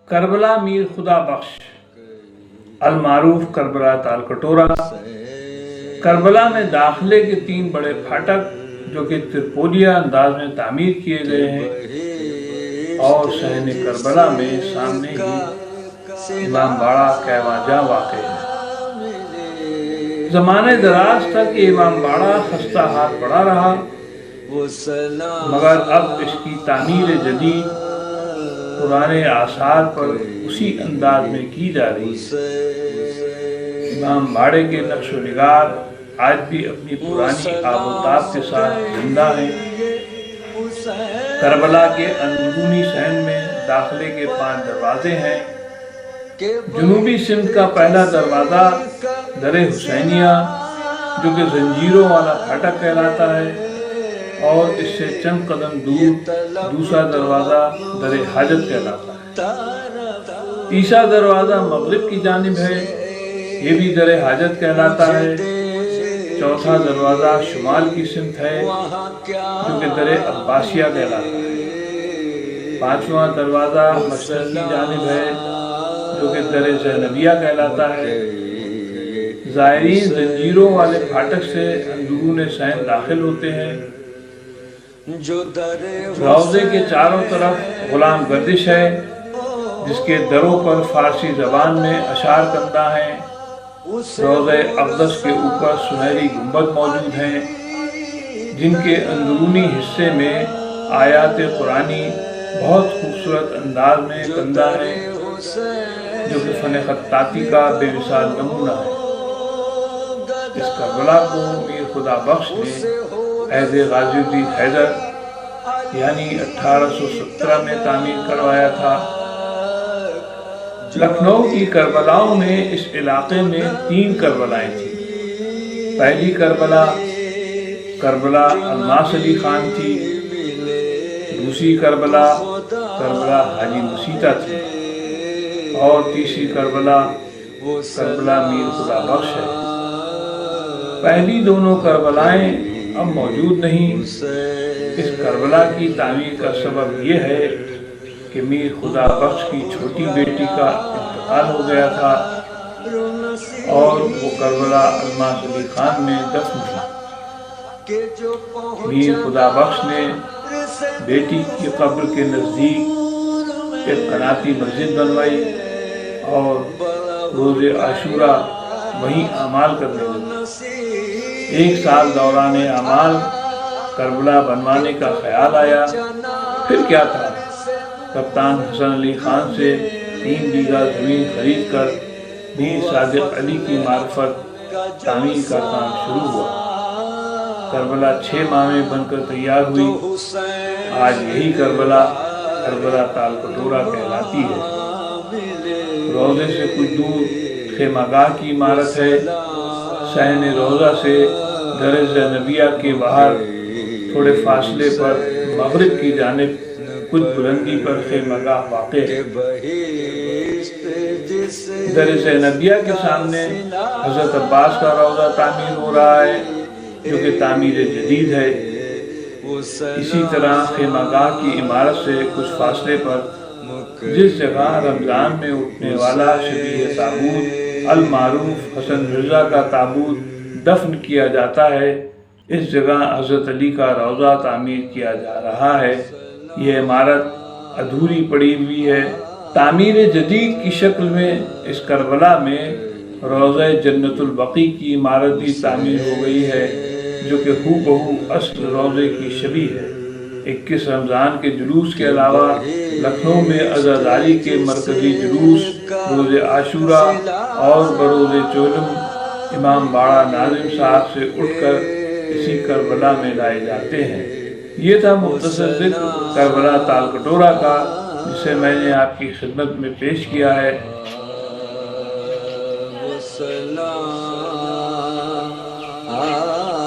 کربلا میر خدا بخش المعروف کربلا تالکٹورا۔ کربلا میں داخلے کے 3 بڑے پھاٹک جو کہ ترپولیہ انداز میں تعمیر کیے گئے ہیں، اور صحن کربلا میں سامنے ہی امام باڑہ کیواں جاں واقع ہے۔ زمانے دراز تک یہ امام باڑہ خستہ حال پڑا رہا، مگر اب اس کی تعمیر جدید پرانے آثار پر اسی انداز میں کی جا رہی ہے۔ امام باڑے کے نقش و نگار آج بھی اپنی پرانی آب و تاب کے ساتھ زندہ ہیں۔ کربلا کے اندرونی صحن میں داخلے کے 5 دروازے ہیں۔ جنوبی سمت کا پہلا دروازہ در حسینیہ جو کہ زنجیروں والا پھاٹک کہلاتا ہے، اور اس سے چند قدم دور دوسرا دروازہ در حاجت کہلاتا ہے۔ تیسرا دروازہ مغرب کی جانب ہے، یہ بھی در حاجت کہلاتا ہے۔ چوتھا دروازہ شمال کی سمت ہے جو کہ در عباسیہ کہلاتا ہے۔ 5واں دروازہ مشرق کی جانب ہے جو کہ در زینبیہ کہلاتا ہے۔ زائرین زنجیروں والے پھاٹک سے اندرون صحن داخل ہوتے ہیں۔ روضے کے چاروں طرف غلام گردش ہے، جس کے دروں پر فارسی زبان میں اشعار کندہ ہیں۔ روضہ اقدس کے اوپر سنہری گنبد موجود ہیں، جن کے اندرونی حصے میں آیات قرآنی بہت خوبصورت انداز میں کندہ ہیں، جو کہ فن خطاطی کا بے مثال نمونہ ہے۔ اس کربلا کو میر خدا بخش نے عہد غازی الدین حیدر یعنی 1817 میں تعمیر کروایا تھا۔ لکھنؤ کی کربلاؤں میں اس علاقے میں 3 کربلائیں تھیں۔ پہلی کربلا کربلا الماس علی خان تھی، دوسری کربلا کربلا حاجی مسیطہ تھی، اور تیسری کربلا کربلا میر خدا بخش ہے۔ پہلی دونوں کربلائیں اب موجود نہیں۔ اس کربلا کی تعمیر کا سبب یہ ہے کہ میر خدا بخش کی چھوٹی بیٹی کا انتقال ہو گیا تھا، اور وہ کربلا الماس علی خان میں دفن تھی۔ میر خدا بخش نے بیٹی کی قبر کے نزدیک ایک قناتی مسجد بنوائی اور روز عاشورہ وہیں اعمال کرنے لگے۔ 1 سال دوران اعمال کربلا بنوانے کا خیال آیا۔ پھر کیا تھا، کپتان حسن علی خان سے 3 بیگھہ زمین خرید کر میر صادق علی کی معرفت تعمیر کا کام شروع ہوا۔ کربلا 6 ماہ میں بن کر تیار ہوئی۔ آج یہی کربلا کربلا تالکٹورا کہلاتی ہے۔ روضے سے کچھ دور خیمہ گاہ کی عمارت ہے۔ صحن روضہ سے در زینبیہ کے باہر تھوڑے فاصلے پر مغرب کی جانب کچھ بلندی پر خیمہ گاہ واقع ہے۔ در زینبیہ کے سامنے حضرت عباس کا روضہ تعمیر ہو رہا ہے، جو کہ تعمیر جدید ہے۔ اسی طرح خیمہ گاہ کی عمارت سے کچھ فاصلے پر جس جگہ رمضان میں اٹھنے والا شبیہ تابوت المعروف حسن مرزا کا تابوت دفن کیا جاتا ہے، اس جگہ حضرت علی کا روضہ تعمیر کیا جا رہا ہے۔ یہ عمارت ادھوری پڑی ہوئی ہے۔ تعمیر جدید کی شکل میں اس کربلا میں روضہ جنت البقیع کی عمارت بھی تعمیر ہو گئی ہے، جو کہ ہو بہو اصل روضے کی شبیہ ہے۔ 21 رمضان کے جلوس کے علاوہ لکھنؤ میں عزاداری کے مرکزی جلوس روز عاشورہ اور بروز چولم امام باڑہ ناظم صاحب سے اٹھ کر اسی کربلا میں لائے جاتے ہیں۔ یہ تھا مختصر ذکر کربلا تالکٹورا کا، جسے میں نے آپ کی خدمت میں پیش کیا ہے۔